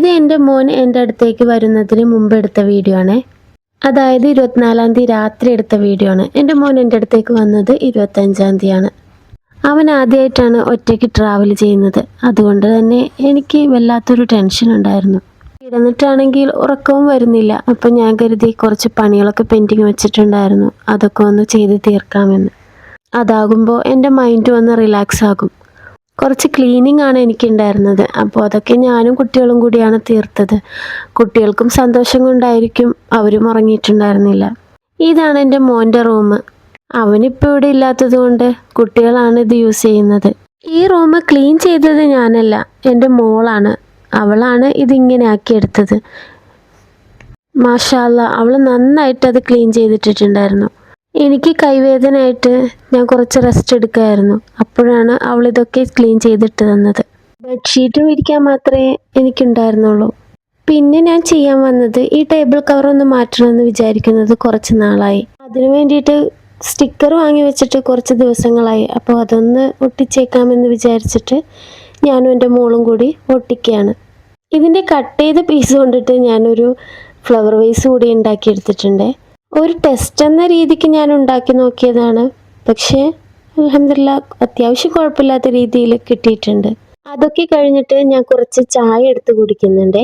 ഇത് എൻ്റെ മോൻ എൻ്റെ അടുത്തേക്ക് വരുന്നതിന് മുമ്പ് എടുത്ത വീഡിയോ ആണ്. അതായത് 24-ാം തീയതി രാത്രി എടുത്ത വീഡിയോ ആണ്. എൻ്റെ മോൻ എൻ്റെ അടുത്തേക്ക് വന്നത് 25-ാം തീയതിയാണ്. അവൻ ആദ്യമായിട്ടാണ് ഒറ്റയ്ക്ക് ട്രാവൽ ചെയ്യുന്നത്. അതുകൊണ്ട് തന്നെ എനിക്ക് വല്ലാത്തൊരു ടെൻഷൻ ഉണ്ടായിരുന്നു. കിടന്നിട്ടാണെങ്കിൽ ഉറക്കവും വരുന്നില്ല. അപ്പം ഞാൻ കരുതി കുറച്ച് പണികളൊക്കെ പെൻഡിങ് വെച്ചിട്ടുണ്ടായിരുന്നു, അതൊക്കെ ഒന്ന് ചെയ്ത് തീർക്കാമെന്ന്. അതാകുമ്പോൾ എൻ്റെ മൈൻഡ് ഒന്ന് റിലാക്സ് ആകും. കുറച്ച് ക്ലീനിങ് ആണ് എനിക്കുണ്ടായിരുന്നത്. അപ്പോൾ അതൊക്കെ ഞാനും കുട്ടികളും കൂടിയാണ് തീർത്തത്. കുട്ടികൾക്കും സന്തോഷം കൊണ്ടായിരിക്കും അവരും ഉറങ്ങിയിട്ടുണ്ടായിരുന്നില്ല. ഇതാണ് എൻ്റെ മോൻ്റെ റൂം. അവനിപ്പോൾ ഇവിടെ ഇല്ലാത്തത് കൊണ്ട് കുട്ടികളാണ് ഇത് യൂസ് ചെയ്യുന്നത്. ഈ റൂം ക്ലീൻ ചെയ്തത് ഞാനല്ല, എൻ്റെ മോളാണ്. അവളാണ് ഇതിങ്ങനെ ആക്കിയെടുത്തത്. മാഷാ അല്ലാ, അവൾ നന്നായിട്ട് അത് ക്ലീൻ ചെയ്തിട്ടിട്ടുണ്ടായിരുന്നു. എനിക്ക് കൈവേദനയായിട്ട് ഞാൻ കുറച്ച് റെസ്റ്റ് എടുക്കുകയായിരുന്നു. അപ്പോഴാണ് അവൾ ഇതൊക്കെ ക്ലീൻ ചെയ്തിട്ട് തന്നത്. ബെഡ്ഷീറ്റ് വിരിക്കാൻ മാത്രമേ എനിക്കുണ്ടായിരുന്നുള്ളൂ. പിന്നെ ഞാൻ ചെയ്യാൻ വന്നത് ഈ ടേബിൾ കവർ ഒന്ന് മാറ്റണമെന്ന് വിചാരിക്കുന്നത് കുറച്ച് നാളായി. അതിനു വേണ്ടിയിട്ട് സ്റ്റിക്കർ വാങ്ങി വെച്ചിട്ട് കുറച്ച് ദിവസങ്ങളായി. അപ്പോൾ അതൊന്ന് ഒട്ടിച്ചേക്കാമെന്ന് വിചാരിച്ചിട്ട് ഞാനും എൻ്റെ മോളും കൂടി ഒട്ടിക്കുകയാണ്. ഇതിൻ്റെ കട്ട് ചെയ്ത പീസ് കൊണ്ടിട്ട് ഞാനൊരു ഫ്ലവർ വേസ് കൂടി ഉണ്ടാക്കിയെടുത്തിട്ടുണ്ട്. ഒരു ടെസ്റ്റ് എന്ന രീതിക്ക് ഞാൻ ഉണ്ടാക്കി നോക്കിയതാണ്. പക്ഷേ അൽഹംദുലില്ലാ അത്യാവശ്യം കുഴപ്പമില്ലാത്ത രീതിയിൽ കിട്ടിയിട്ടുണ്ട്. അതൊക്കെ കഴിഞ്ഞിട്ട് ഞാൻ കുറച്ച് ചായ എടുത്ത് കുടിക്കുന്നുണ്ട്.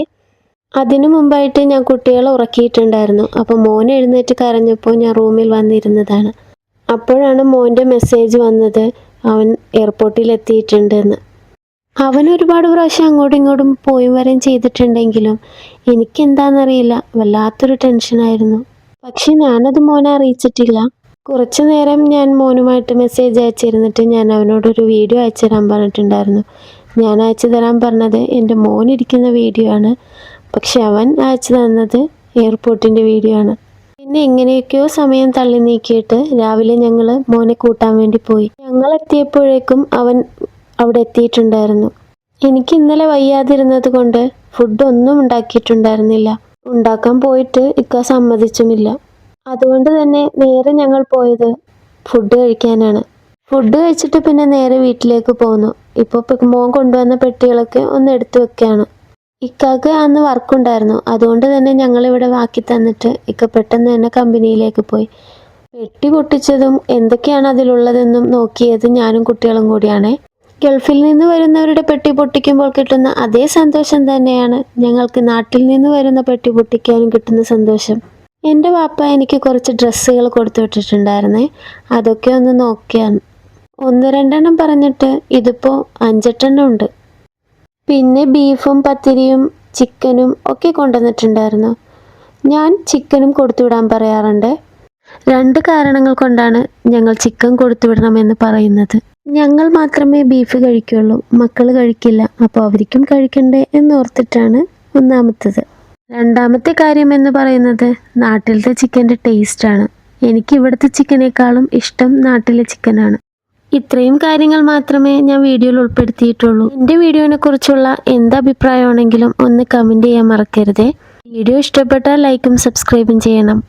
അതിനു മുമ്പായിട്ട് ഞാൻ കുട്ടികളെ ഉറക്കിയിട്ടുണ്ടായിരുന്നു. അപ്പോൾ മോൻ എഴുന്നേറ്റ് കരഞ്ഞപ്പോൾ ഞാൻ റൂമിൽ വന്നിരുന്നതാണ്. അപ്പോഴാണ് മോൻ്റെ മെസ്സേജ് വന്നത്, അവൻ എയർപോർട്ടിൽ എത്തിയിട്ടുണ്ടെന്ന്. അവൻ ഒരുപാട് പ്രാവശ്യം അങ്ങോട്ടും ഇങ്ങോട്ടും പോയി വരെയും ചെയ്തിട്ടുണ്ടെങ്കിലും എനിക്കെന്താണെന്നറിയില്ല, വല്ലാത്തൊരു ടെൻഷനായിരുന്നു. പക്ഷെ ഞാനത് മോനെ അറിയിച്ചിട്ടില്ല. കുറച്ച് നേരം ഞാൻ മോനുമായിട്ട് മെസ്സേജ് അയച്ചിരുന്നിട്ട് ഞാൻ അവനോടൊരു വീഡിയോ അയച്ചു തരാൻ പറഞ്ഞിട്ടുണ്ടായിരുന്നു. ഞാൻ അയച്ചു തരാൻ പറഞ്ഞത് എൻ്റെ മോനിരിക്കുന്ന വീഡിയോ ആണ്. പക്ഷെ അവൻ അയച്ചു തന്നത് എയർപോർട്ടിൻ്റെ വീഡിയോ ആണ്. പിന്നെ എങ്ങനെയൊക്കെയോ സമയം തള്ളി നീക്കിയിട്ട് രാവിലെ ഞങ്ങൾ മോനെ കൂട്ടാൻ വേണ്ടി പോയി. ഞങ്ങൾ എത്തിയപ്പോഴേക്കും അവൻ അവിടെ എത്തിയിട്ടുണ്ടായിരുന്നു. എനിക്ക് ഇന്നലെ വയ്യാതിരുന്നത് കൊണ്ട് ഫുഡ് ഒന്നും ഉണ്ടാക്കിയിട്ടുണ്ടായിരുന്നില്ല. ഉണ്ടാക്കാൻ പോയിട്ട് ഇക്ക സമ്മതിച്ചുമില്ല. അതുകൊണ്ട് തന്നെ നേരെ ഞങ്ങൾ പോയത് ഫുഡ് കഴിക്കാനാണ്. ഫുഡ് കഴിച്ചിട്ട് പിന്നെ നേരെ വീട്ടിലേക്ക് പോന്നു. ഇപ്പോൾ മോൻ കൊണ്ടുവന്ന പെട്ടികളൊക്കെ ഒന്ന് എടുത്തു വെക്കുകയാണ്. ഇക്കാക്ക് അന്ന് വർക്കുണ്ടായിരുന്നു. അതുകൊണ്ട് തന്നെ ഞങ്ങളിവിടെ വാക്കി തന്നിട്ട് ഇക്ക പെട്ടെന്ന് തന്നെ കമ്പനിയിലേക്ക് പോയി. പെട്ടി പൊട്ടിച്ചതും എന്തൊക്കെയാണ് അതിലുള്ളതെന്നും നോക്കിയത് ഞാനും കുട്ടികളും കൂടിയാണ്. ഗൾഫിൽ നിന്ന് വരുന്നവരുടെ പെട്ടി പൊട്ടിക്കുമ്പോൾ കിട്ടുന്ന അതേ സന്തോഷം തന്നെയാണ് ഞങ്ങൾക്ക് നാട്ടിൽ നിന്ന് വരുന്ന പെട്ടി പൊട്ടിക്കാനും കിട്ടുന്ന സന്തോഷം. എൻ്റെ വാപ്പ എനിക്ക് കുറച്ച് ഡ്രസ്സുകൾ കൊടുത്തു വിട്ടിട്ടുണ്ടായിരുന്നേ. അതൊക്കെ ഒന്ന് നോക്കിയാണ്. 1-2 പറഞ്ഞിട്ട് ഇതിപ്പോൾ 5-8 ഉണ്ട്. പിന്നെ ബീഫും പത്തിരിയും ചിക്കനും ഒക്കെ കൊണ്ടുവന്നിട്ടുണ്ടായിരുന്നു. ഞാൻ ചിക്കനും കൊടുത്തുവിടാൻ പറയാറുണ്ട്. 2 കാരണങ്ങൾ കൊണ്ടാണ് ഞങ്ങൾ ചിക്കൻ കൊടുത്തുവിടണമെന്ന് പറയുന്നത്. ഞങ്ങൾ മാത്രമേ ബീഫ് കഴിക്കുള്ളൂ, മക്കൾ കഴിക്കില്ല. അപ്പോൾ അവർക്കും കഴിക്കണ്ടേ എന്നോർത്തിട്ടാണ് ഒന്നാമത്തത്. രണ്ടാമത്തെ കാര്യം എന്ന് പറയുന്നത് നാട്ടിലത്തെ ചിക്കൻ്റെ ടേസ്റ്റാണ്. എനിക്ക് ഇവിടുത്തെ ചിക്കനേക്കാളും ഇഷ്ടം നാട്ടിലെ ചിക്കനാണ്. ഇത്രയും കാര്യങ്ങൾ മാത്രമേ ഞാൻ വീഡിയോയിൽ ഉൾപ്പെടുത്തിയിട്ടുള്ളൂ. എൻ്റെ വീഡിയോനെ കുറിച്ചുള്ള എന്ത് അഭിപ്രായമാണെങ്കിലും ഒന്ന് കമൻറ്റ് ചെയ്യാൻ മറക്കരുതേ. വീഡിയോ ഇഷ്ടപ്പെട്ടാൽ ലൈക്കും സബ്സ്ക്രൈബും ചെയ്യണം.